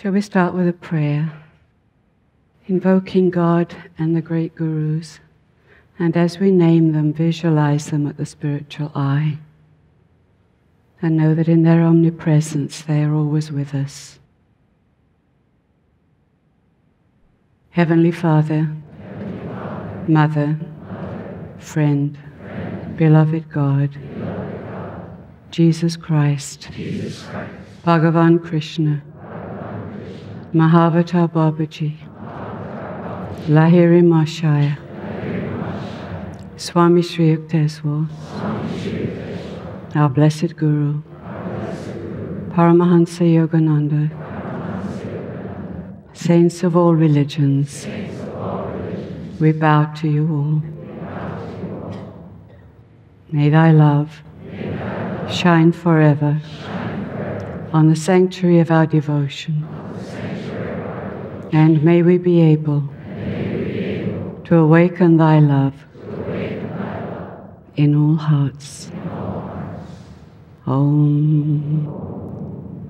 Shall we start with a prayer, invoking God and the great gurus, and as we name them, visualize them at the spiritual eye, and know that in their omnipresence they are always with us. Heavenly Father, Mother, friend, beloved God, Jesus Christ, Bhagavan Krishna, Mahavatar Babaji, Lahiri Mahashaya, Swami Sri Yukteswar, our blessed Guru, Paramahansa Yogananda, saints of all religions, we bow to you all. May thy love shine forever on the sanctuary of our devotion, and may we be able to awaken thy love in all hearts. Om.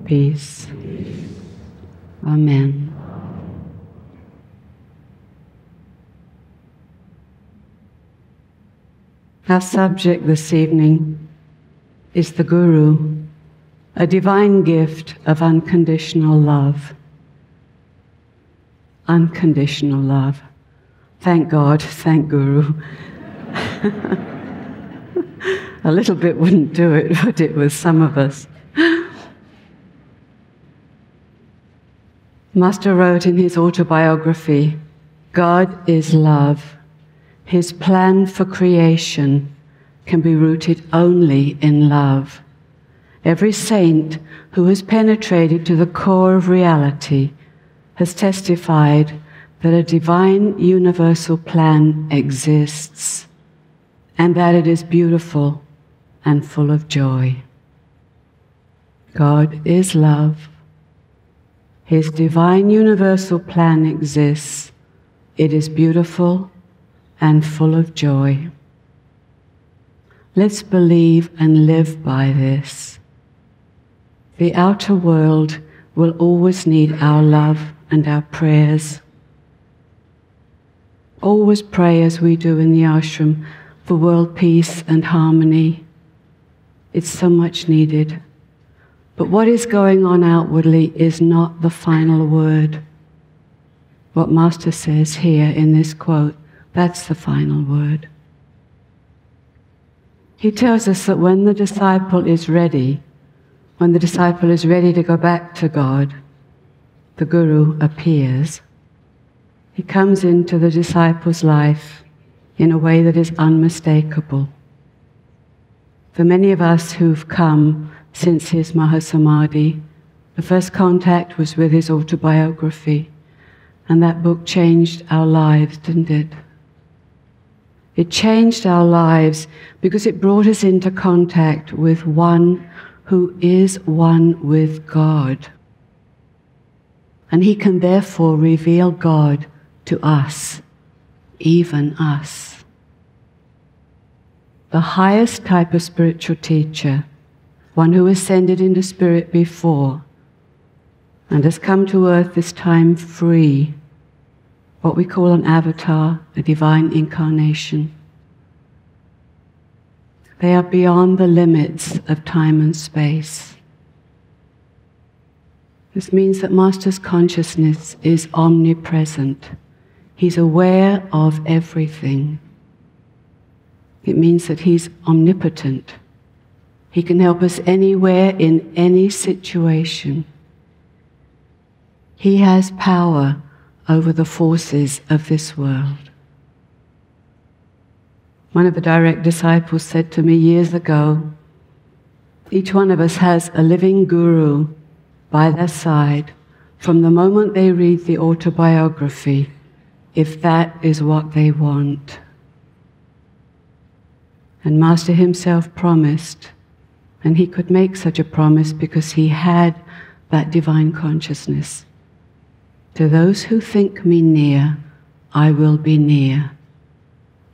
Peace. Amen. Our subject this evening is the Guru, a divine gift of unconditional love. Unconditional love. Thank God, thank Guru. A little bit wouldn't do it, would it, with some of us? Master wrote in his autobiography, God is love. His plan for creation can be rooted only in love. Every saint who has penetrated to the core of reality has testified that a divine universal plan exists and that it is beautiful and full of joy. God is love. His divine universal plan exists. It is beautiful and full of joy. Let's believe and live by this. The outer world will always need our love and our prayers. Always pray as we do in the ashram for world peace and harmony. It's so much needed. But what is going on outwardly is not the final word. What Master says here in this quote, that's the final word. He tells us that when the disciple is ready to go back to God, the Guru appears. He comes into the disciple's life in a way that is unmistakable. For many of us who've come since his Mahasamadhi, the first contact was with his autobiography, and that book changed our lives, didn't it? It changed our lives because it brought us into contact with one who is one with God. And he can therefore reveal God to us, even us. The highest type of spiritual teacher, one who ascended into spirit before and has come to earth this time free, what we call an avatar, a divine incarnation. They are beyond the limits of time and space. This means that Master's consciousness is omnipresent. He's aware of everything. It means that he's omnipotent. He can help us anywhere in any situation. He has power over the forces of this world. One of the direct disciples said to me years ago, each one of us has a living Guru by their side from the moment they read the autobiography, if that is what they want. And Master himself promised, and he could make such a promise because he had that divine consciousness. To those who think me near, I will be near.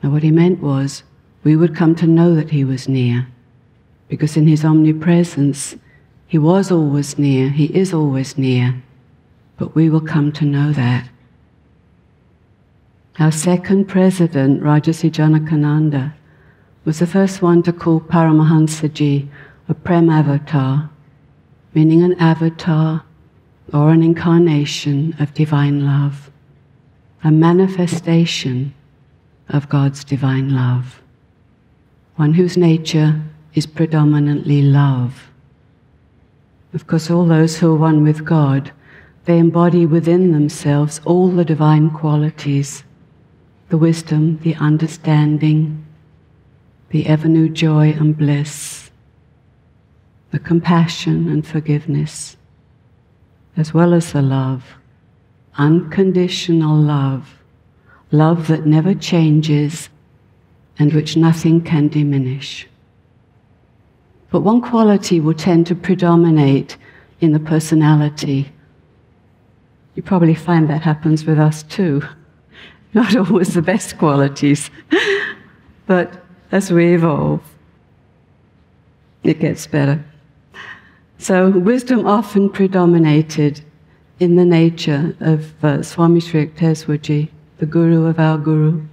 Now what he meant was, we would come to know that he was near, because in his omnipresence, he was always near, he is always near, but we will come to know that. Our second president, Rajarsi Janakananda, was the first one to call Paramahansaji a Prem avatar, meaning an avatar or an incarnation of divine love, a manifestation of God's divine love, one whose nature is predominantly love. Of course, all those who are one with God, they embody within themselves all the divine qualities, the wisdom, the understanding, the ever-new joy and bliss, the compassion and forgiveness, as well as the love, unconditional love, love that never changes and which nothing can diminish. But one quality will tend to predominate in the personality. You probably find that happens with us too. Not always the best qualities, but as we evolve, it gets better. So wisdom often predominated in the nature of Swami Sri Yukteswarji, the Guru of our Guru.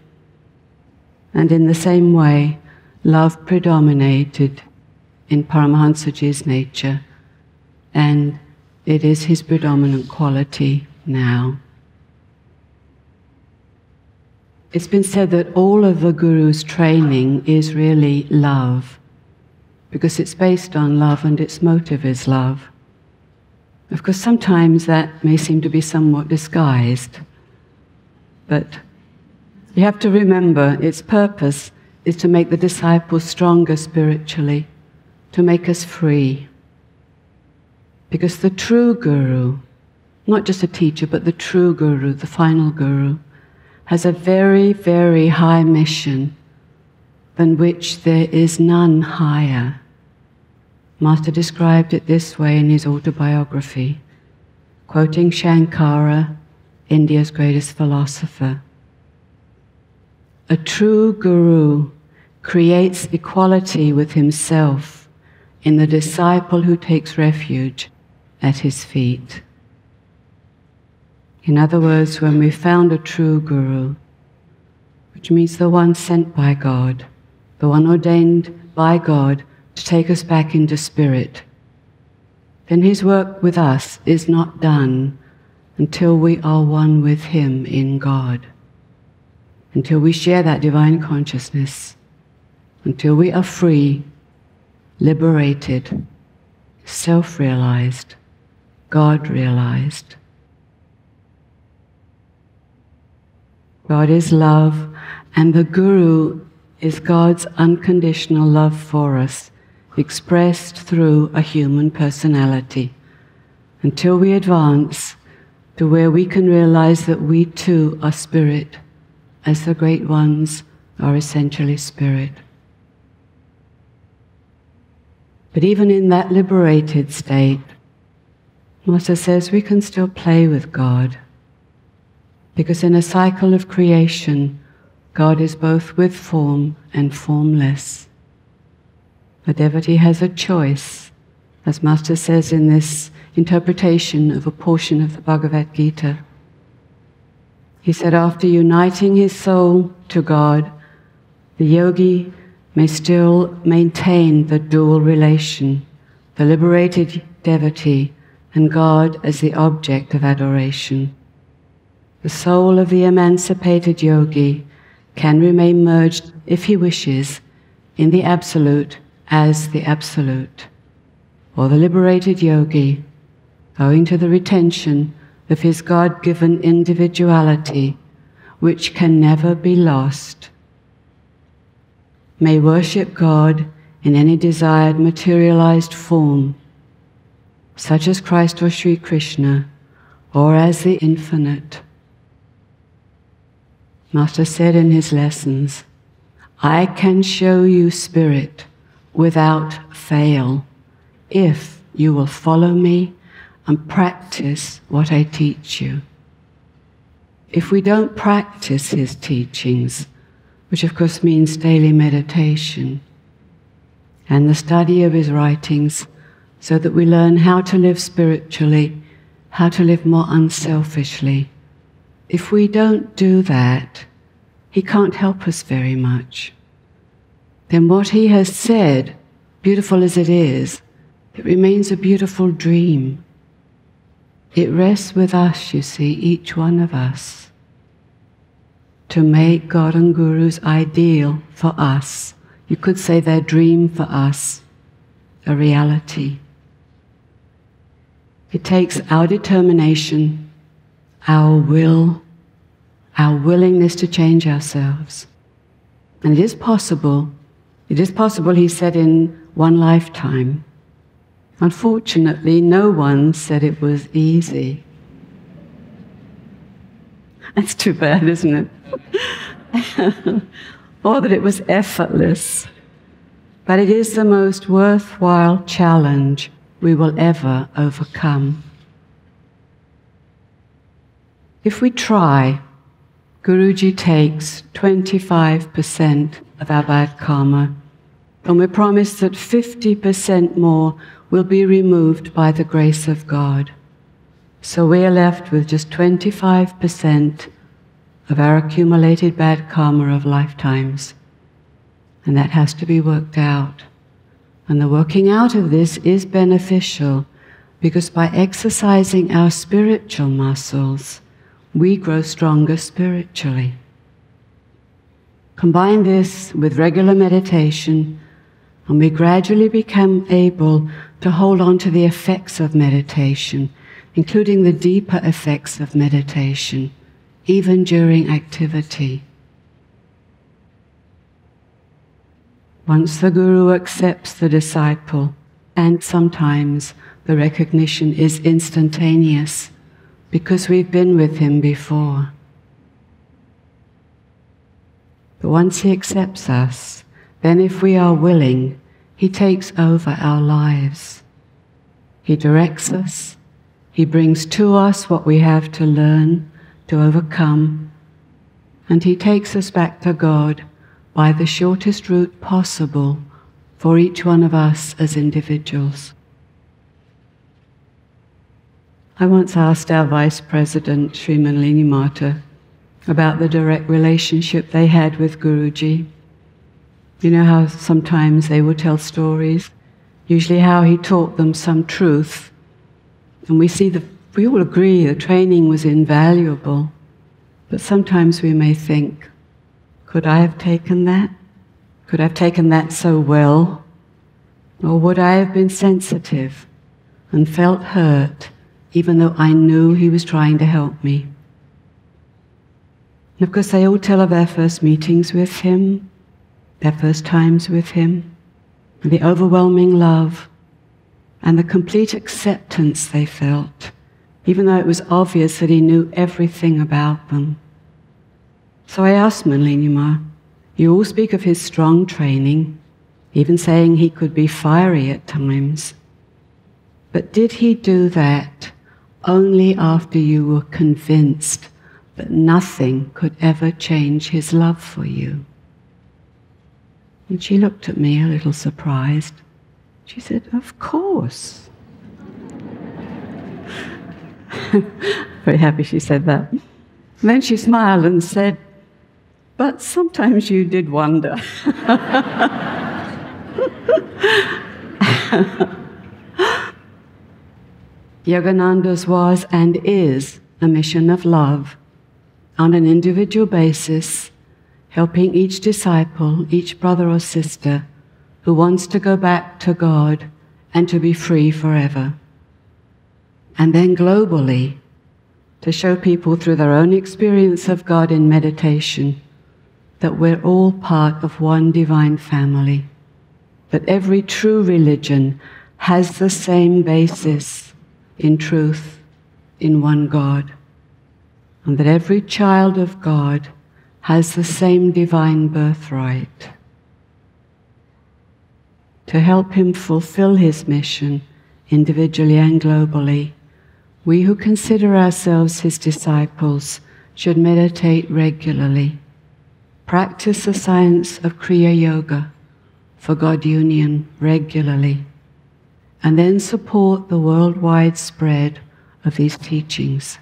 And in the same way, love predominated in Paramahansaji's nature, and it is his predominant quality now. It's been said that all of the Guru's training is really love, because it's based on love and its motive is love. Of course, sometimes that may seem to be somewhat disguised, but you have to remember its purpose is to make the disciples stronger spiritually, to make us free. Because the true Guru, not just a teacher, but the true Guru, the final Guru, has a very, very high mission than which there is none higher. Master described it this way in his autobiography, quoting Shankara, India's greatest philosopher. A true Guru creates equality with himself in the disciple who takes refuge at his feet. In other words, when we found a true Guru, which means the one sent by God, the one ordained by God to take us back into spirit, then his work with us is not done until we are one with him in God, until we share that divine consciousness, until we are free, liberated, self-realized, God-realized. God is love, and the Guru is God's unconditional love for us, expressed through a human personality, until we advance to where we can realize that we too are spirit, as the great ones are essentially spirit. But even in that liberated state, Master says we can still play with God, because in a cycle of creation, God is both with form and formless. A devotee has a choice, as Master says in this interpretation of a portion of the Bhagavad Gita. He said, after uniting his soul to God, the yogi may still maintain the dual relation, the liberated devotee and God as the object of adoration. The soul of the emancipated yogi can remain merged, if he wishes, in the Absolute as the Absolute. Or the liberated yogi, owing to the retention of his God-given individuality, which can never be lost, may worship God in any desired materialized form, such as Christ or Sri Krishna, or as the infinite. Master said in his lessons, I can show you spirit without fail if you will follow me and practice what I teach you. If we don't practice his teachings, which of course means daily meditation and the study of his writings, so that we learn how to live spiritually, how to live more unselfishly. If we don't do that, he can't help us very much. Then what he has said, beautiful as it is, it remains a beautiful dream. It rests with us, you see, each one of us, to make God and Guru's ideal for us, you could say their dream for us, a reality. It takes our determination, our will, our willingness to change ourselves. And it is possible, he said, in one lifetime. Unfortunately, no one said it was easy. That's too bad, isn't it? Or that it was effortless. But it is the most worthwhile challenge we will ever overcome. If we try, Guruji takes 25% of our bad karma, and we're promised that 50% more will be removed by the grace of God. So we are left with just 25% of our accumulated bad karma of lifetimes. And that has to be worked out. And the working out of this is beneficial because by exercising our spiritual muscles, we grow stronger spiritually. Combine this with regular meditation, and we gradually become able to hold on to the effects of meditation, including the deeper effects of meditation, even during activity. Once the Guru accepts the disciple, and sometimes the recognition is instantaneous, because we've been with him before. But once he accepts us, then if we are willing, he takes over our lives. He directs us, he brings to us what we have to learn, to overcome, and he takes us back to God by the shortest route possible for each one of us as individuals. I once asked our Vice President, Sri Manalini Mata, about the direct relationship they had with Guruji. You know how sometimes they would tell stories, usually how he taught them some truth, and we all agree the training was invaluable, but sometimes we may think, could I have taken that? Could I have taken that so well? Or would I have been sensitive and felt hurt even though I knew he was trying to help me? And of course they all tell of their first meetings with him, their first times with him, and the overwhelming love and the complete acceptance they felt, even though it was obvious that he knew everything about them. So I asked Manalini Ma, you all speak of his strong training, even saying he could be fiery at times. But did he do that only after you were convinced that nothing could ever change his love for you? And she looked at me a little surprised. She said, of course. Very happy she said that. And then she smiled and said, but sometimes you did wonder. Yogananda's was and is a mission of love on an individual basis, helping each disciple, each brother or sister who wants to go back to God and to be free forever. And then globally, to show people through their own experience of God in meditation that we're all part of one divine family, that every true religion has the same basis in truth, in one God, and that every child of God has the same divine birthright. To help him fulfill his mission, individually and globally, we who consider ourselves his disciples should meditate regularly, practice the science of Kriya Yoga for God union regularly, and then support the worldwide spread of these teachings,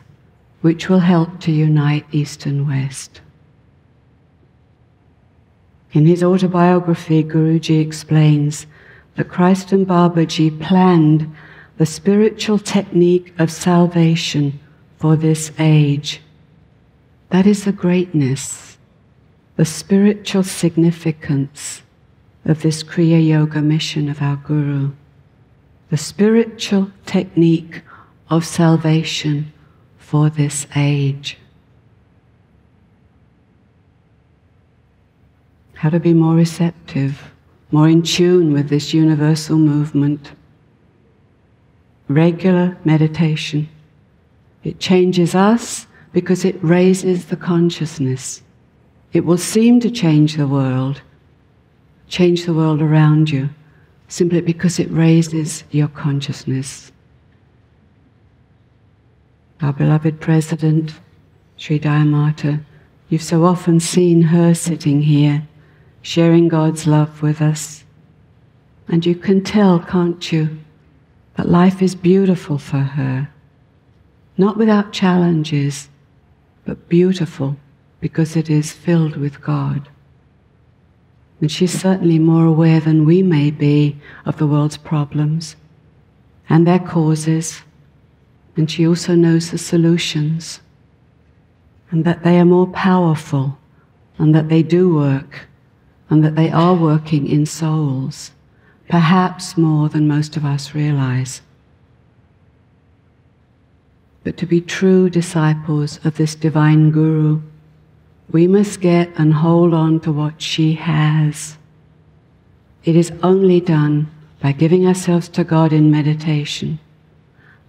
which will help to unite East and West. In his autobiography, Guruji explains that Christ and Babaji planned the spiritual technique of salvation for this age. That is the greatness, the spiritual significance of this Kriya Yoga mission of our Guru. The spiritual technique of salvation for this age. How to be more receptive, more in tune with this universal movement. Regular meditation. It changes us because it raises the consciousness. It will seem to change the world around you, simply because it raises your consciousness. Our beloved President, Sri Dayamata, you've so often seen her sitting here, sharing God's love with us. And you can tell, can't you, that life is beautiful for her. Not without challenges, but beautiful because it is filled with God. And she's certainly more aware than we may be of the world's problems and their causes. And she also knows the solutions, and that they are more powerful, and that they do work, and that they are working in souls, perhaps more than most of us realize. But to be true disciples of this divine Guru, we must get and hold on to what she has. It is only done by giving ourselves to God in meditation,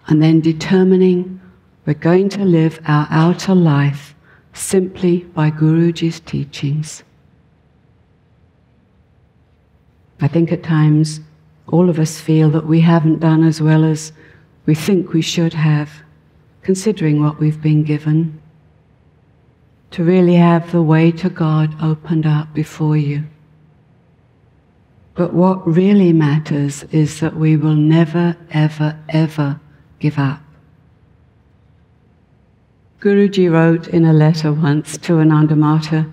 and then determining we're going to live our outer life simply by Guruji's teachings. I think at times all of us feel that we haven't done as well as we think we should have, considering what we've been given, to really have the way to God opened up before you. But what really matters is that we will never, ever, ever give up. Guruji wrote in a letter once to Anandamata.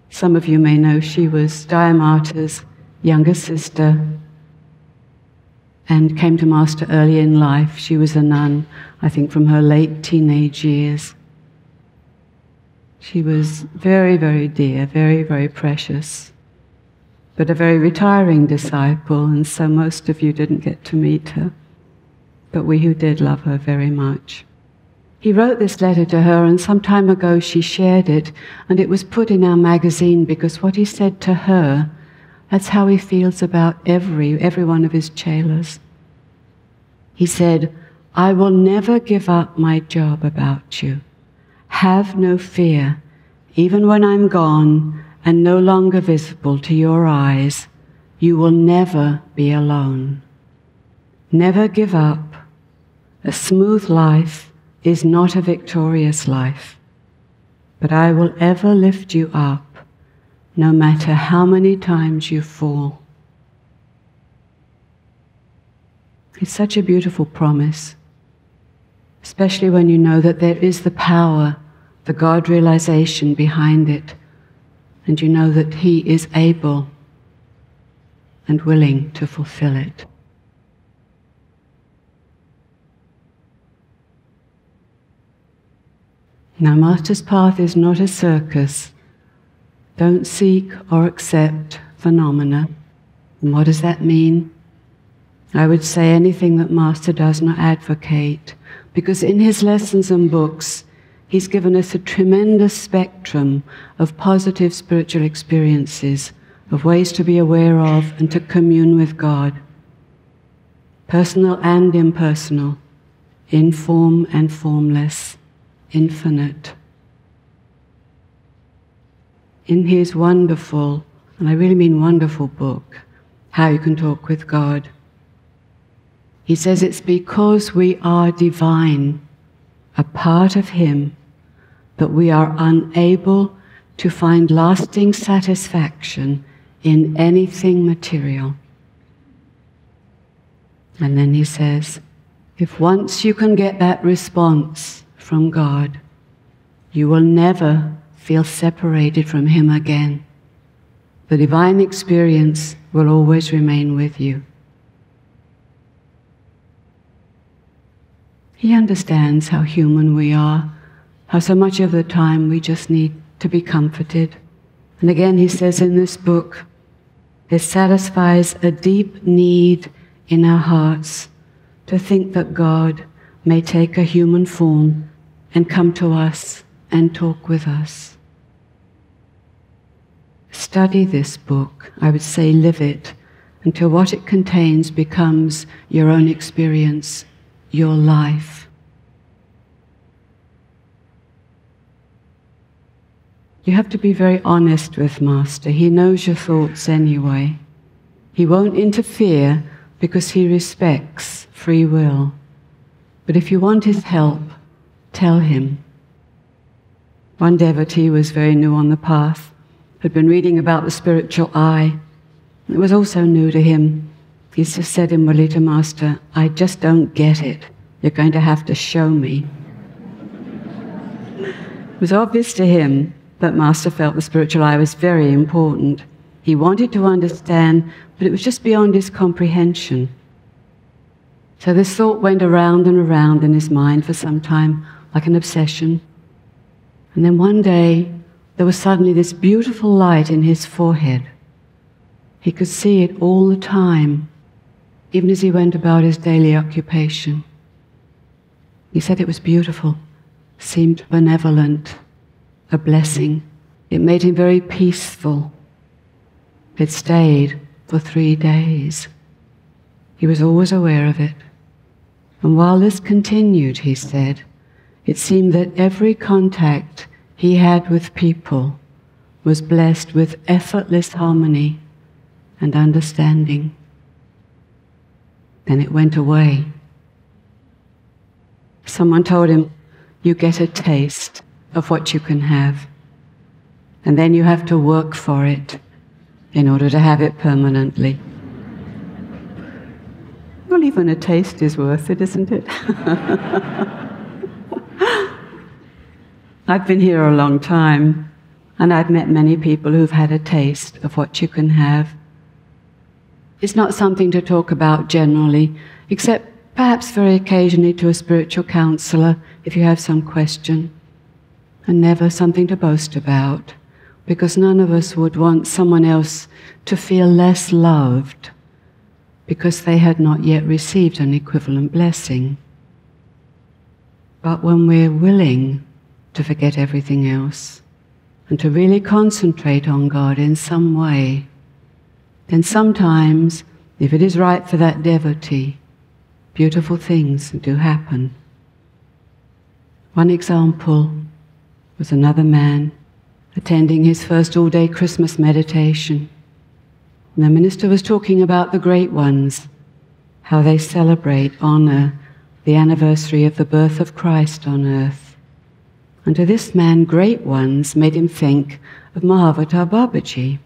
Some of you may know she was Dayamata's younger sister and came to Master early in life. She was a nun, I think from her late teenage years. She was very, very dear, very, very precious, but a very retiring disciple, and so most of you didn't get to meet her. But we who did love her very much. He wrote this letter to her, and some time ago she shared it, and it was put in our magazine because what he said to her, that's how he feels about every one of his chelas. He said, "I will never give up my job about you. Have no fear, even when I'm gone and no longer visible to your eyes, you will never be alone. Never give up. A smooth life is not a victorious life, but I will ever lift you up, no matter how many times you fall." It's such a beautiful promise, especially when you know that there is the power, the God realization behind it, and you know that He is able and willing to fulfill it. Now, Master's path is not a circus. Don't seek or accept phenomena. And what does that mean? I would say anything that Master does not advocate, because in his lessons and books, he's given us a tremendous spectrum of positive spiritual experiences, of ways to be aware of and to commune with God, personal and impersonal, in form and formless, infinite. In his wonderful, and I really mean wonderful book, How You Can Talk with God, he says it's because we are divine, a part of Him, that we are unable to find lasting satisfaction in anything material. And then he says, If once you can get that response from God, you will never feel separated from Him again. The divine experience will always remain with you. He understands how human we are, how so much of the time we just need to be comforted. And again, he says in this book, it satisfies a deep need in our hearts to think that God may take a human form and come to us and talk with us. Study this book, I would say live it, until what it contains becomes your own experience, your life. You have to be very honest with Master. He knows your thoughts anyway. He won't interfere because he respects free will. But if you want his help, tell him. One devotee was very new on the path, had been reading about the spiritual eye. It was also new to him. He just said inwardly to Master, I just don't get it. You're going to have to show me. It was obvious to him that Master felt the spiritual eye was very important. He wanted to understand, but it was just beyond his comprehension. So this thought went around and around in his mind for some time, like an obsession. And then one day, there was suddenly this beautiful light in his forehead. He could see it all the time, even as he went about his daily occupation. He said it was beautiful, seemed benevolent, a blessing. It made him very peaceful. It stayed for 3 days. He was always aware of it. And while this continued, he said, it seemed that every contact he had with people was blessed with effortless harmony and understanding. Then it went away. Someone told him, you get a taste of what you can have, and then you have to work for it in order to have it permanently. Well, even a taste is worth it, isn't it? I've been here a long time, and I've met many people who've had a taste of what you can have. It's not something to talk about generally, except perhaps very occasionally to a spiritual counselor if you have some question, and never something to boast about, because none of us would want someone else to feel less loved because they had not yet received an equivalent blessing. But when we're willing to forget everything else and to really concentrate on God in some way, then sometimes, if it is right for that devotee, beautiful things do happen. One example was another man attending his first all-day Christmas meditation. And the minister was talking about the great ones, how they celebrate, honor the anniversary of the birth of Christ on earth. And to this man, great ones made him think of Mahavatar Babaji.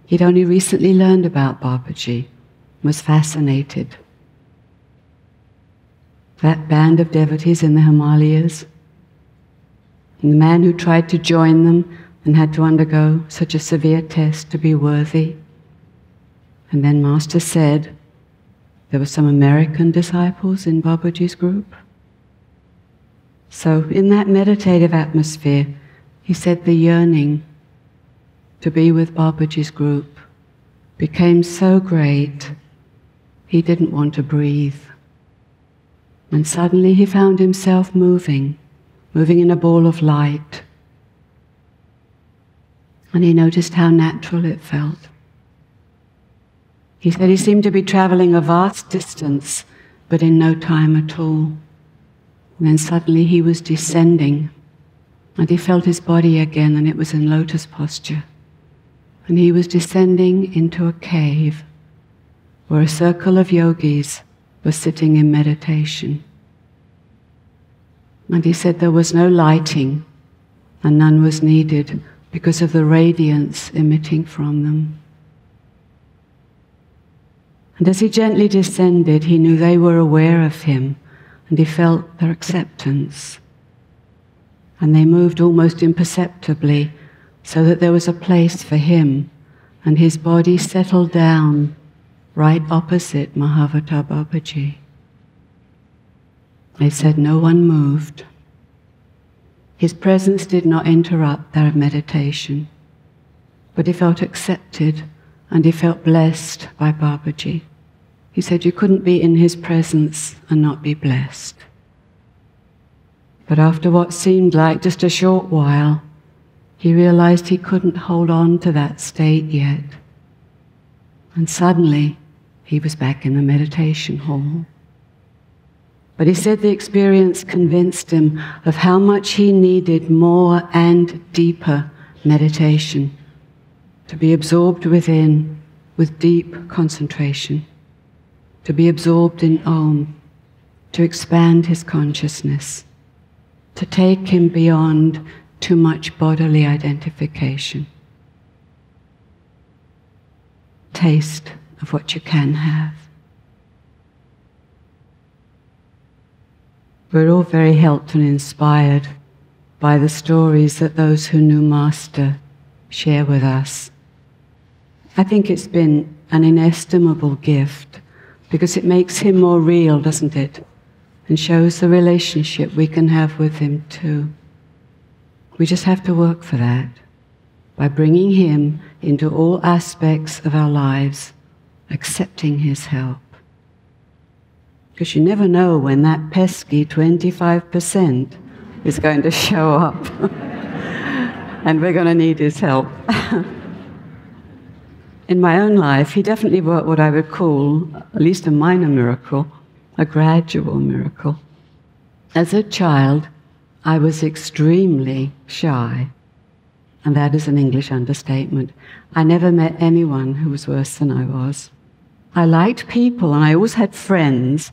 He'd only recently learned about Babaji, was fascinated. That band of devotees in the Himalayas, and the man who tried to join them and had to undergo such a severe test to be worthy. And then Master said there were some American disciples in Babaji's group. So in that meditative atmosphere, he said the yearning to be with Babaji's group became so great, he didn't want to breathe. And suddenly he found himself moving in a ball of light. And he noticed how natural it felt. He said he seemed to be traveling a vast distance, but in no time at all. And then suddenly he was descending, and he felt his body again, and it was in lotus posture. And he was descending into a cave where a circle of yogis was sitting in meditation. And he said there was no lighting, and none was needed because of the radiance emitting from them. And as he gently descended, he knew they were aware of him, and he felt their acceptance. And they moved almost imperceptibly so that there was a place for him, and his body settled down right opposite Mahavata Babaji. They said no one moved. His presence did not interrupt their meditation, but he felt accepted and he felt blessed by Babaji. He said you couldn't be in his presence and not be blessed. But after what seemed like just a short while, he realized he couldn't hold on to that state yet. And suddenly, he was back in the meditation hall. But he said the experience convinced him of how much he needed more and deeper meditation, to be absorbed within with deep concentration, to be absorbed in Om, to expand his consciousness, to take him beyond too much bodily identification. Taste of what you can have. We're all very helped and inspired by the stories that those who knew Master share with us. I think it's been an inestimable gift because it makes him more real, doesn't it? And shows the relationship we can have with him too. We just have to work for that by bringing him into all aspects of our lives, accepting his help. Because you never know when that pesky 25% is going to show up. And we're going to need his help. In my own life, he definitely worked what I would call, at least a minor miracle, a gradual miracle. As a child, I was extremely shy. And that is an English understatement. I never met anyone who was worse than I was. I liked people and I always had friends,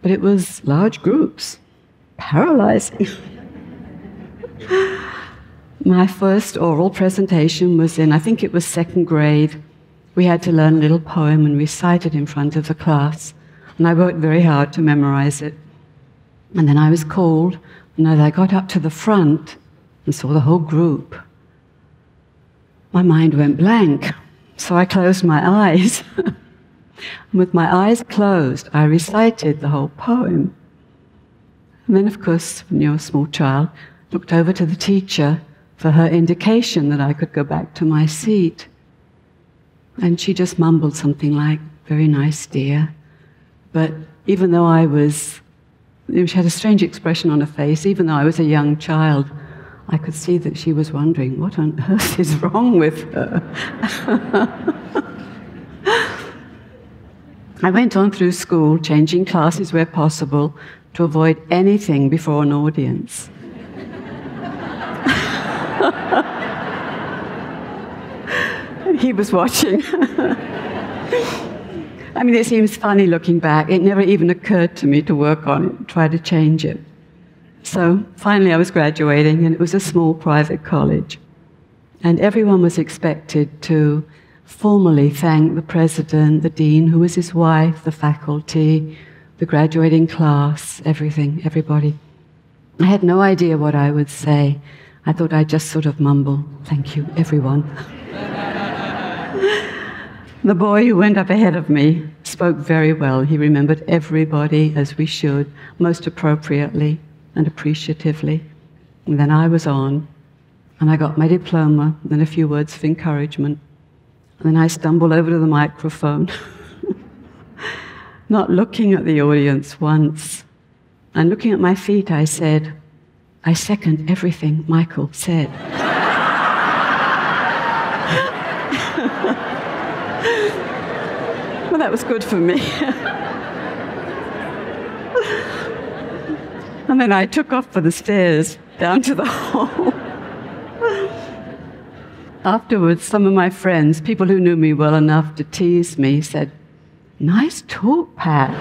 but it was large groups, paralyzing. My first oral presentation was in, I think it was second grade. We had to learn a little poem and recite it in front of the class. And I worked very hard to memorize it. And then I was called, and as I got up to the front and saw the whole group, my mind went blank. So I closed my eyes. With my eyes closed, I recited the whole poem. And then, of course, when you're a small child, looked over to the teacher for her indication that I could go back to my seat. And she just mumbled something like, "Very nice, dear." But even though she had a strange expression on her face, even though I was a young child, I could see that she was wondering, what on earth is wrong with her? I went on through school, changing classes where possible, to avoid anything before an audience. He was watching. I mean, it seems funny looking back. It never even occurred to me to work on it, try to change it. So finally I was graduating, and it was a small private college. And everyone was expected to formally thank the president, the dean, who was his wife, the faculty, the graduating class, everything, everybody. I had no idea what I would say. I thought I'd just sort of mumble, "Thank you, everyone." The boy who went up ahead of me spoke very well. He remembered everybody as we should, most appropriately and appreciatively. And then I was on, and I got my diploma, and a few words of encouragement. And then I stumbled over to the microphone, not looking at the audience once. And looking at my feet, I said, "I second everything Michael said." Well, that was good for me. And then I took off for the stairs down to the hall. Afterwards, some of my friends, people who knew me well enough to tease me, said, "Nice talk, Pat."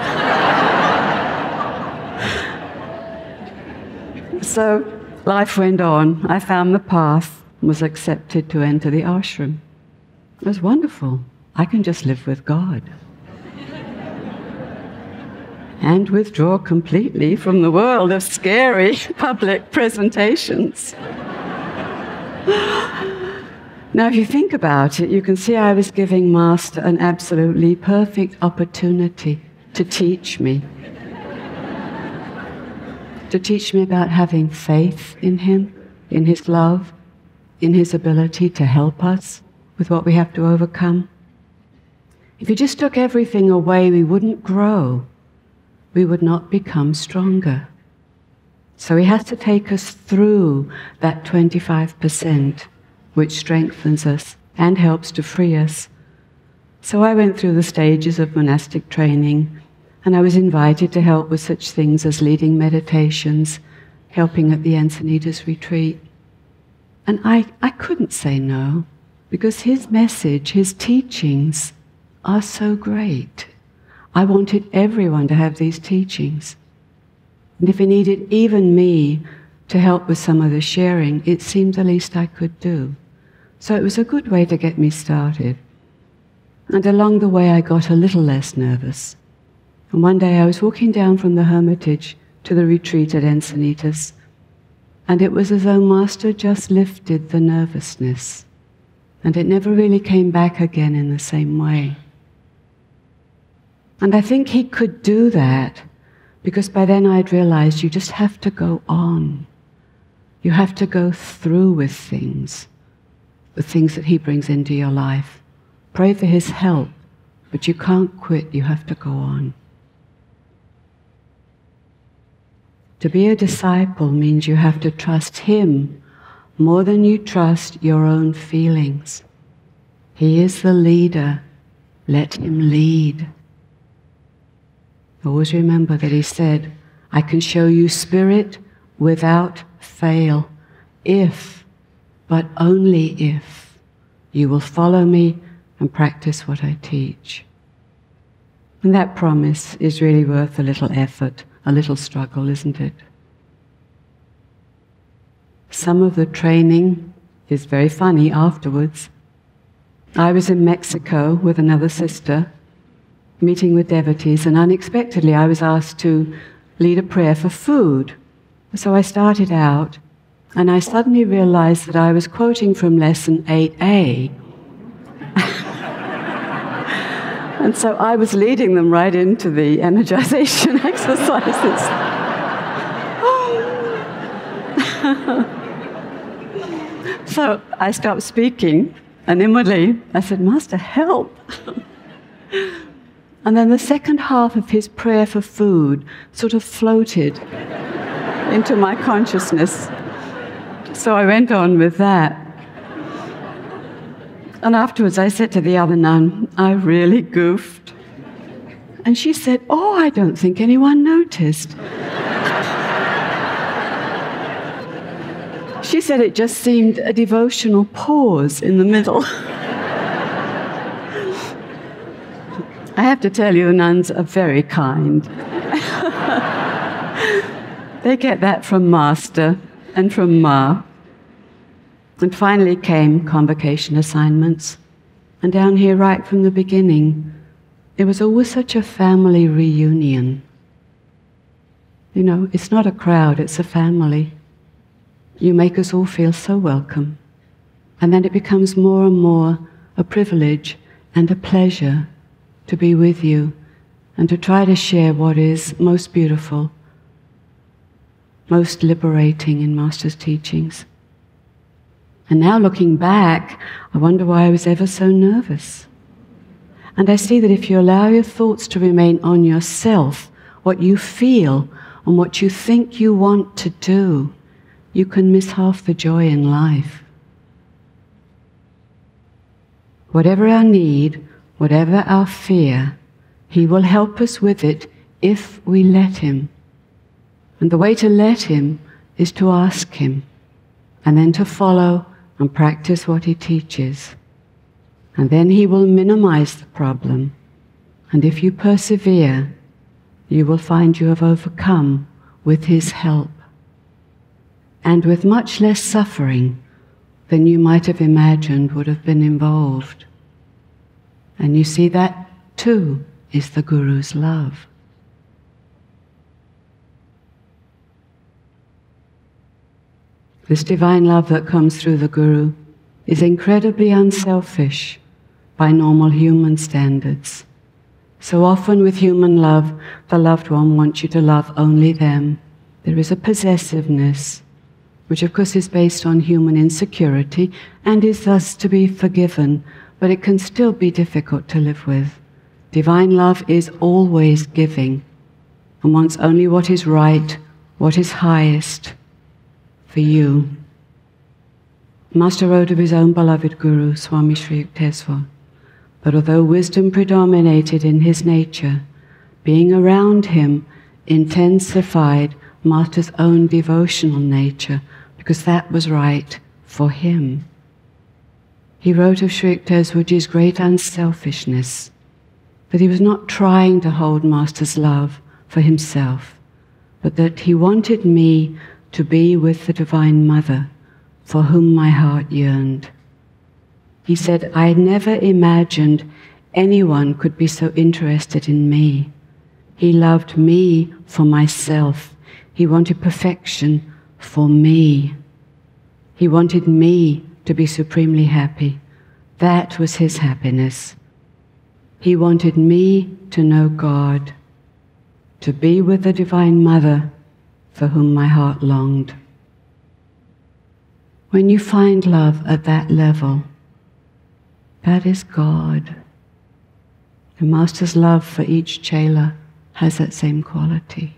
So life went on. I found the path and was accepted to enter the ashram. It was wonderful. I can just live with God. and withdraw completely from the world of scary public presentations. Now, if you think about it, you can see I was giving Master an absolutely perfect opportunity to teach me. To teach me about having faith in him, in his love, in his ability to help us with what we have to overcome. If you just took everything away, we wouldn't grow. We would not become stronger. So he has to take us through that 25%, which strengthens us and helps to free us. So I went through the stages of monastic training, and I was invited to help with such things as leading meditations, helping at the Encinitas retreat. And I couldn't say no, because his message, his teachings are so great. I wanted everyone to have these teachings. And if he needed even me to help with some of the sharing, it seemed the least I could do. So it was a good way to get me started. And along the way I got a little less nervous. And one day I was walking down from the Hermitage to the retreat at Encinitas, and it was as though Master just lifted the nervousness, and it never really came back again in the same way. And I think he could do that because by then I'd realized you just have to go on. You have to go through with things, the things that he brings into your life. Pray for his help, but you can't quit, you have to go on. To be a disciple means you have to trust him more than you trust your own feelings. He is the leader. Let him lead. Always remember that he said, I can show you spirit without fail, if, but only if, you will follow me and practice what I teach. And that promise is really worth a little effort, a little struggle, isn't it? Some of the training is very funny afterwards. I was in Mexico with another sister, meeting with devotees, and unexpectedly I was asked to lead a prayer for food. So I started out, and I suddenly realized that I was quoting from lesson 8A. And so I was leading them right into the energization exercises. So I stopped speaking, and inwardly I said, Master, help. And then the second half of his prayer for food sort of floated into my consciousness. So I went on with that. And afterwards I said to the other nun, I really goofed. And she said, oh, I don't think anyone noticed. She said it just seemed a devotional pause in the middle. I have to tell you, the nuns are very kind. They get that from Master and from Ma. And finally came convocation assignments. And down here, right from the beginning, it was always such a family reunion. You know, it's not a crowd, it's a family. You make us all feel so welcome. And then it becomes more and more a privilege and a pleasure to be with you and to try to share what is most beautiful, most liberating in Master's teachings. And now looking back, I wonder why I was ever so nervous. And I see that if you allow your thoughts to remain on yourself, what you feel and what you think you want to do, you can miss half the joy in life. Whatever our need, whatever our fear, he will help us with it if we let him. And the way to let him is to ask him, and then to follow and practice what he teaches. And then he will minimize the problem. And if you persevere, you will find you have overcome with his help. And with much less suffering than you might have imagined would have been involved. And you see, that too is the Guru's love. This divine love that comes through the Guru is incredibly unselfish by normal human standards. So often with human love, the loved one wants you to love only them. There is a possessiveness, which of course is based on human insecurity and is thus to be forgiven, but it can still be difficult to live with. Divine love is always giving and wants only what is right, what is highest for you. Master wrote of his own beloved Guru, Swami Sri Yukteswar, but although wisdom predominated in his nature, being around him intensified Master's own devotional nature, because that was right for him. He wrote of Sri Yukteswarji's great unselfishness, that he was not trying to hold Master's love for himself, but that he wanted me to be with the Divine Mother, for whom my heart yearned. He said, I never imagined anyone could be so interested in me. He loved me for myself. He wanted perfection for me. He wanted me to be supremely happy. That was his happiness. He wanted me to know God, to be with the Divine Mother for whom my heart longed. When you find love at that level, that is God. The Master's love for each chela has that same quality.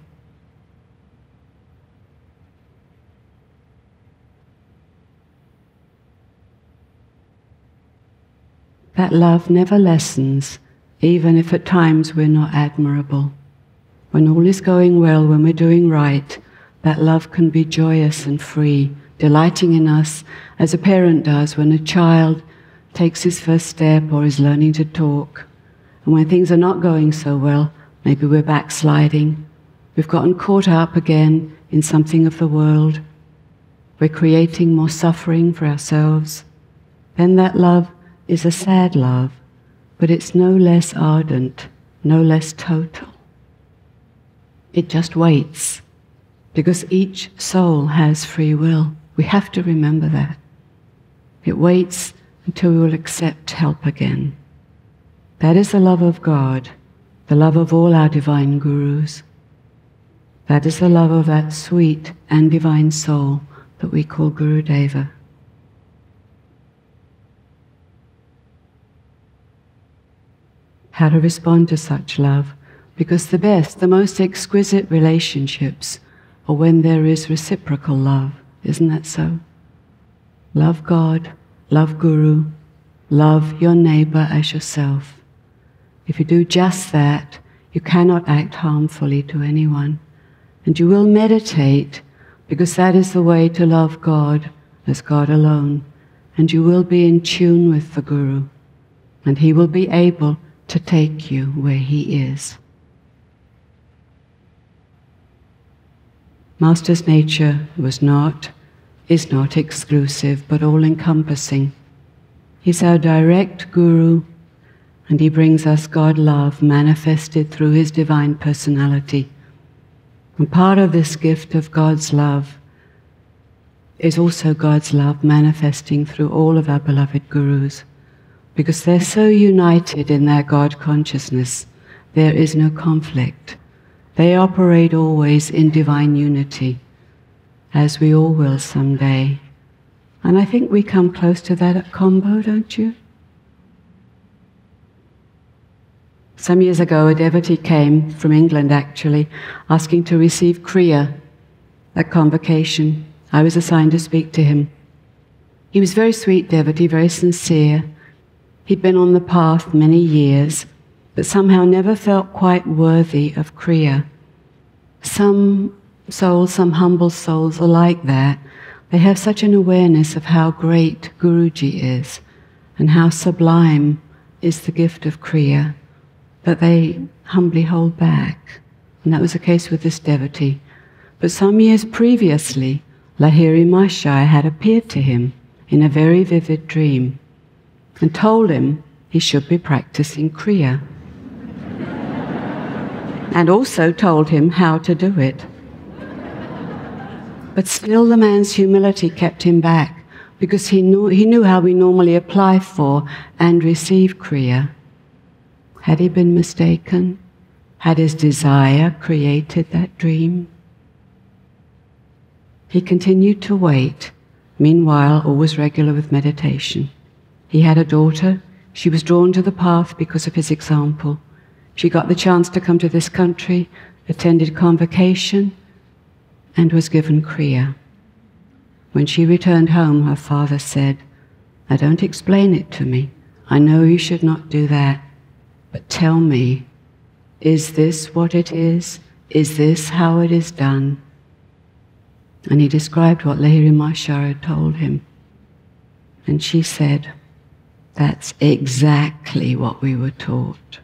That love never lessens, even if at times we're not admirable. When all is going well, when we're doing right, that love can be joyous and free, delighting in us as a parent does when a child takes his first step or is learning to talk. And when things are not going so well, maybe we're backsliding, we've gotten caught up again in something of the world, we're creating more suffering for ourselves, then that love is a sad love, but it's no less ardent, no less total. It just waits, because each soul has free will. We have to remember that. It waits until we will accept help again. That is the love of God, the love of all our divine gurus. That is the love of that sweet and divine soul that we call Gurudeva. How to respond to such love? Because the best, the most exquisite relationships are when there is reciprocal love. Isn't that so? Love God, love Guru, love your neighbor as yourself. If you do just that, you cannot act harmfully to anyone. And you will meditate, because that is the way to love God as God alone. And you will be in tune with the Guru, and he will be able to take you where he is. Master's nature is not exclusive, but all-encompassing. He's our direct Guru, and he brings us God love manifested through his divine personality. And part of this gift of God's love is also God's love manifesting through all of our beloved Gurus, because they're so united in their God consciousness, there is no conflict. They operate always in divine unity, as we all will someday. And I think we come close to that at Combo, don't you? Some years ago, a devotee came, from England actually, asking to receive Kriya at convocation. I was assigned to speak to him. He was a very sweet devotee, very sincere. He'd been on the path many years, but somehow never felt quite worthy of Kriya. Some souls, some humble souls are like that. They have such an awareness of how great Guruji is and how sublime is the gift of Kriya that they humbly hold back. And that was the case with this devotee. But some years previously, Lahiri Mahashaya had appeared to him in a very vivid dream and told him he should be practicing Kriya, and also told him how to do it. But still the man's humility kept him back, because he knew how we normally apply for and receive Kriya. Had he been mistaken? Had his desire created that dream? He continued to wait, meanwhile always regular with meditation. He had a daughter. She was drawn to the path because of his example. She got the chance to come to this country, attended convocation, and was given Kriya. When she returned home, her father said, "Now don't explain it to me. I know you should not do that. But tell me, is this what it is? Is this how it is done?" And he described what Lahiri Mahasaya had told him. And she said, "That's exactly what we were taught."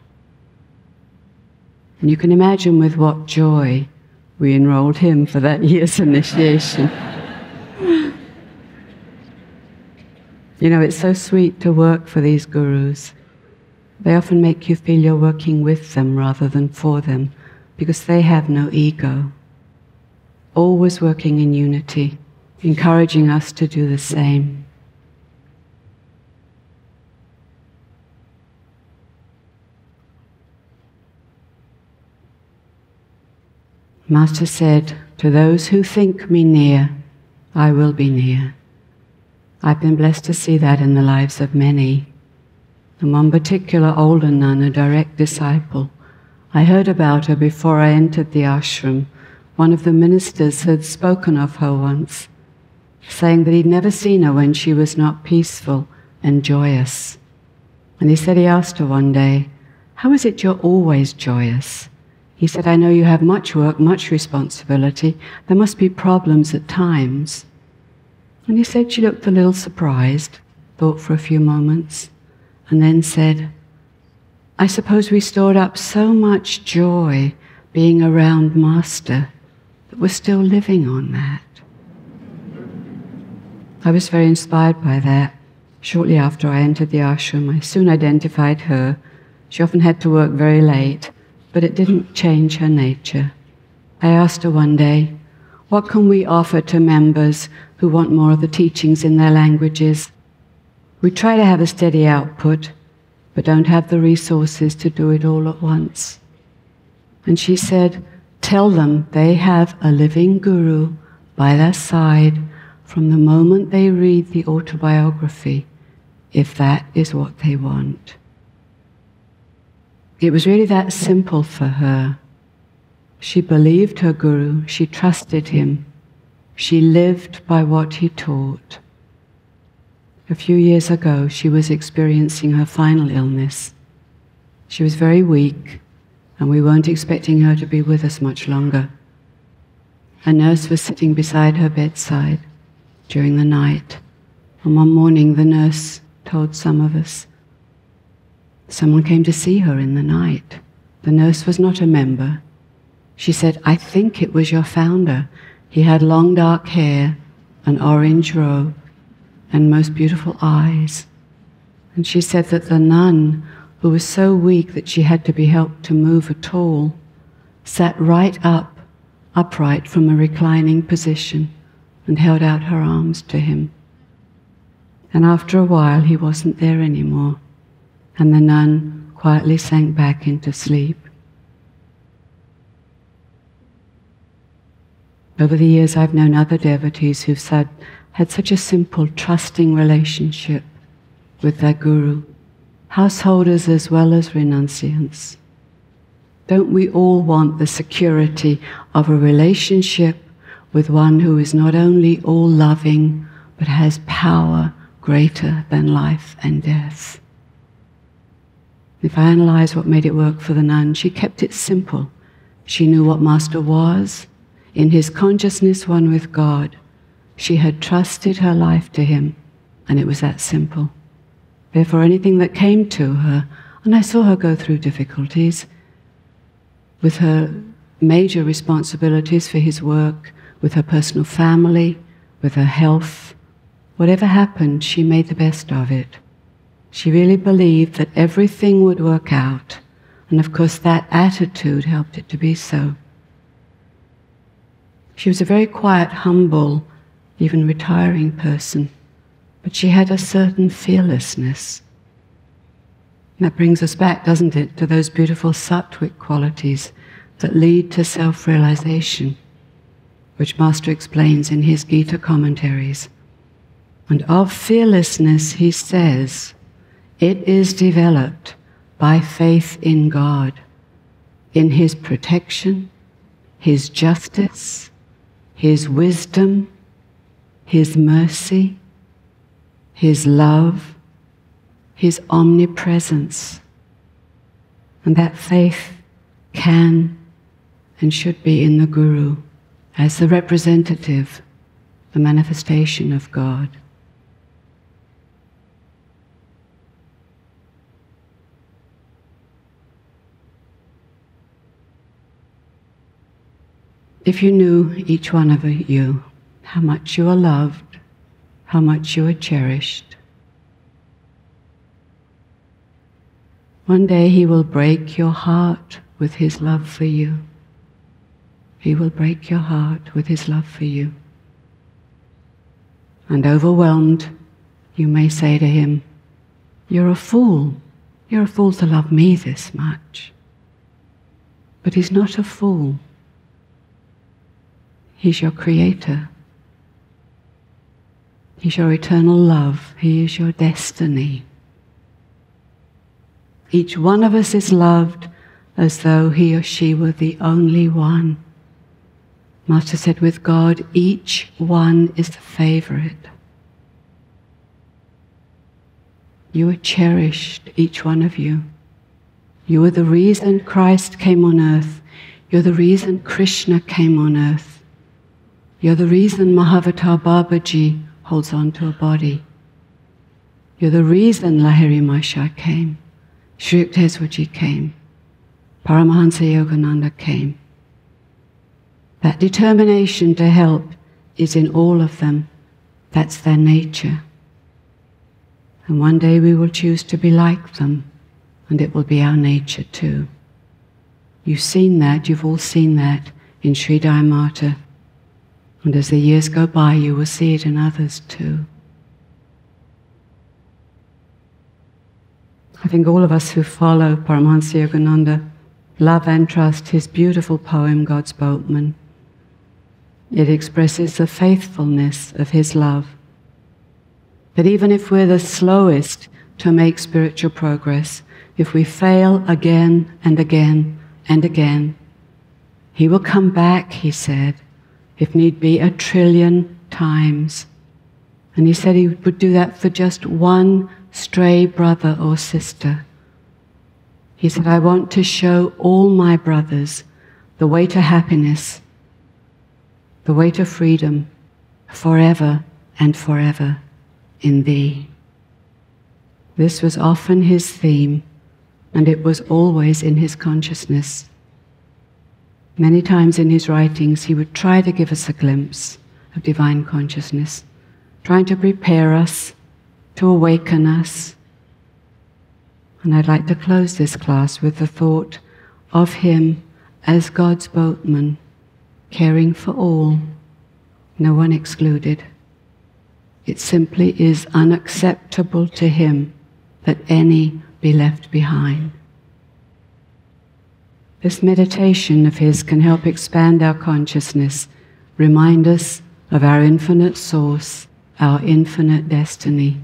And you can imagine with what joy we enrolled him for that year's initiation. You know, it's so sweet to work for these gurus. They often make you feel you're working with them rather than for them, because they have no ego. Always working in unity, encouraging us to do the same. Master said, "To those who think me near, I will be near." I've been blessed to see that in the lives of many. And one particular older nun, a direct disciple, I heard about her before I entered the ashram. One of the ministers had spoken of her once, saying that he'd never seen her when she was not peaceful and joyous. And he said he asked her one day, "How is it you're always joyous?" He said, "I know you have much work, much responsibility. There must be problems at times." And he said she looked a little surprised, thought for a few moments, and then said, "I suppose we stored up so much joy being around Master that we're still living on that." I was very inspired by that. Shortly after I entered the ashram, I soon identified her. She often had to work very late, but it didn't change her nature. I asked her one day, "What can we offer to members who want more of the teachings in their languages? We try to have a steady output, but don't have the resources to do it all at once." And she said, "Tell them they have a living guru by their side from the moment they read the autobiography, if that is what they want." It was really that simple for her. She believed her guru, she trusted him, she lived by what he taught. A few years ago, she was experiencing her final illness. She was very weak, and we weren't expecting her to be with us much longer. A nurse was sitting beside her bedside during the night, and one morning the nurse told some of us, "Someone came to see her in the night." The nurse was not a member. She said, "I think it was your founder. He had long dark hair, an orange robe, and most beautiful eyes." And she said that the nun, who was so weak that she had to be helped to move at all, sat upright from a reclining position and held out her arms to him. And after a while, he wasn't there anymore, and the nun quietly sank back into sleep. Over the years, I've known other devotees who've had such a simple, trusting relationship with their guru, householders as well as renunciants. Don't we all want the security of a relationship with one who is not only all-loving, but has power greater than life and death? If I analyze what made it work for the nun, she kept it simple. She knew what Master was. In his consciousness one with God, she had trusted her life to him, and it was that simple. Therefore, anything that came to her, and I saw her go through difficulties with her major responsibilities for his work, with her personal family, with her health. Whatever happened, she made the best of it. She really believed that everything would work out, and of course that attitude helped it to be so. She was a very quiet, humble, even retiring person, but she had a certain fearlessness. And that brings us back, doesn't it, to those beautiful sattvic qualities that lead to self-realization, which Master explains in his Gita commentaries. And of fearlessness he says, it is developed by faith in God, in his protection, his justice, his wisdom, his mercy, his love, his omnipresence. And that faith can and should be in the Guru as the representative, the manifestation of God. If you knew, each one of you, how much you are loved, how much you are cherished, one day he will break your heart with his love for you. He will break your heart with his love for you. And overwhelmed, you may say to him, you're a fool. You're a fool to love me this much. But he's not a fool. He's your creator. He's your eternal love. He is your destiny. Each one of us is loved as though he or she were the only one. Master said, with God, each one is the favorite. You are cherished, each one of you. You are the reason Christ came on earth. You're the reason Krishna came on earth. You're the reason Mahavatar Babaji holds on to a body. You're the reason Lahiri Mahasaya came. Sri Yukteswarji came. Paramahansa Yogananda came. That determination to help is in all of them. That's their nature. And one day we will choose to be like them, and it will be our nature too. You've seen that, you've all seen that in Sri Dayamata. And as the years go by, you will see it in others too. I think all of us who follow Paramahansa Yogananda love and trust his beautiful poem, God's Boatman. It expresses the faithfulness of his love. That even if we're the slowest to make spiritual progress, if we fail again and again and again, he will come back, he said, if need be, 1 trillion times. And he said he would do that for just one stray brother or sister. He said, I want to show all my brothers the way to happiness, the way to freedom, forever and forever in thee. This was often his theme, and it was always in his consciousness. Many times in his writings, he would try to give us a glimpse of divine consciousness, trying to prepare us, to awaken us. And I'd like to close this class with the thought of him as God's boatman, caring for all, no one excluded. It simply is unacceptable to him that any be left behind. This meditation of his can help expand our consciousness, remind us of our infinite source, our infinite destiny.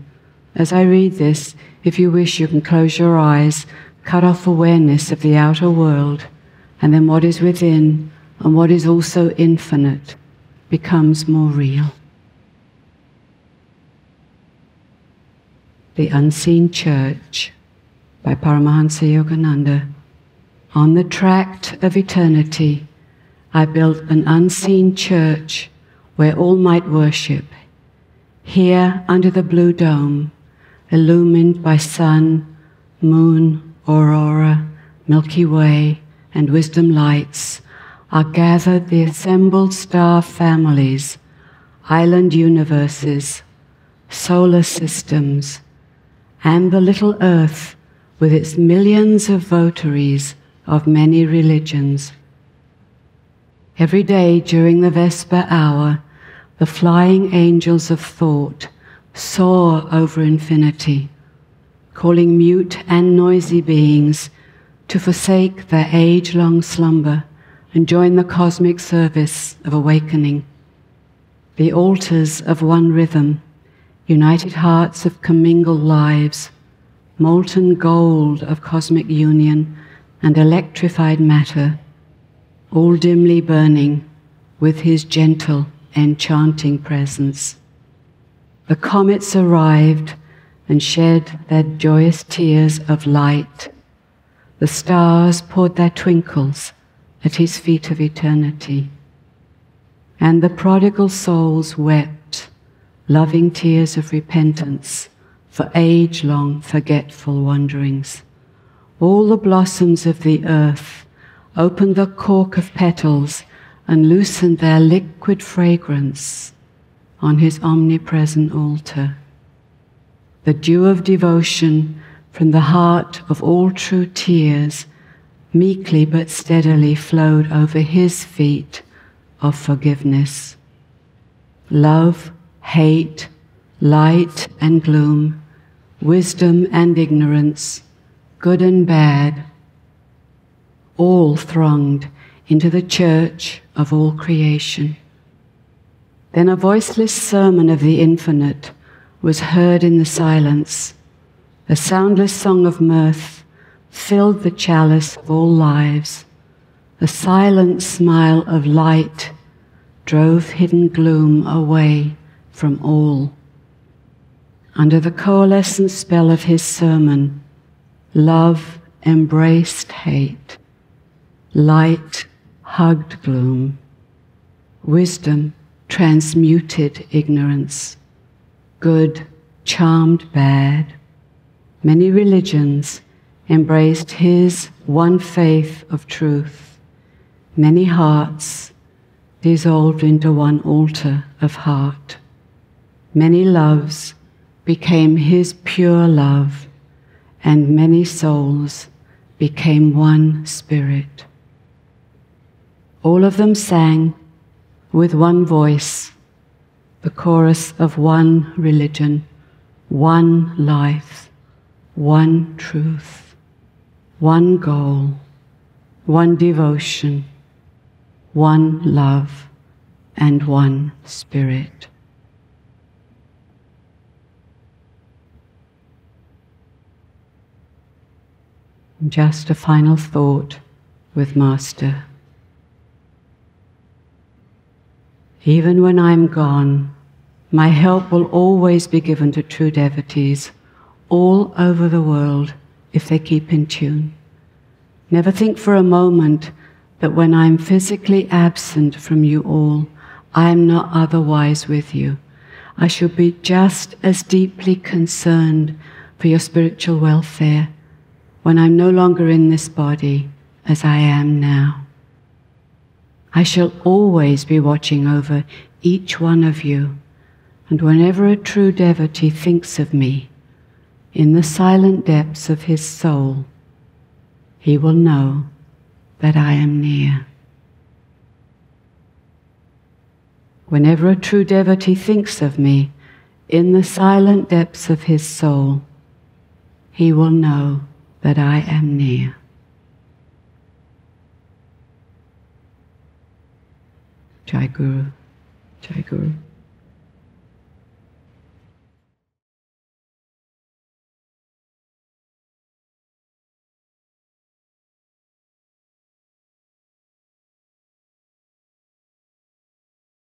As I read this, if you wish, you can close your eyes, cut off awareness of the outer world, and then what is within and what is also infinite becomes more real. The Unseen Church by Paramahansa Yogananda. On the tract of eternity, I built an unseen church where all might worship. Here under the blue dome, illumined by sun, moon, aurora, Milky Way, and wisdom lights, are gathered the assembled star families, island universes, solar systems, and the little earth with its millions of votaries of many religions. Every day during the Vesper hour, the flying angels of thought soar over infinity, calling mute and noisy beings to forsake their age-long slumber and join the cosmic service of awakening. The altars of one rhythm, united hearts of commingled lives, molten gold of cosmic union and electrified matter, all dimly burning with his gentle, enchanting presence. The comets arrived and shed their joyous tears of light. The stars poured their twinkles at his feet of eternity. And the prodigal souls wept loving tears of repentance for age-long forgetful wanderings. All the blossoms of the earth opened the cork of petals and loosened their liquid fragrance on his omnipresent altar. The dew of devotion from the heart of all true tears meekly but steadily flowed over his feet of forgiveness. Love, hate, light and gloom, wisdom and ignorance, good and bad, all thronged into the church of all creation. Then a voiceless sermon of the infinite was heard in the silence. A soundless song of mirth filled the chalice of all lives. A silent smile of light drove hidden gloom away from all. Under the coalescent spell of his sermon, love embraced hate, light hugged gloom, wisdom transmuted ignorance, good charmed bad. Many religions embraced his one faith of truth. Many hearts dissolved into one altar of heart. Many loves became his pure love, and many souls became one spirit. All of them sang with one voice the chorus of one religion, one life, one truth, one goal, one devotion, one love, and one spirit. Just a final thought with Master. Even when I'm gone, my help will always be given to true devotees all over the world if they keep in tune. Never think for a moment that when I'm physically absent from you all, I am not otherwise with you. I should be just as deeply concerned for your spiritual welfare when I'm no longer in this body as I am now. I shall always be watching over each one of you, and whenever a true devotee thinks of me, in the silent depths of his soul, he will know that I am near. Whenever a true devotee thinks of me, in the silent depths of his soul, he will know that I am near. Jai Guru, Jai Guru.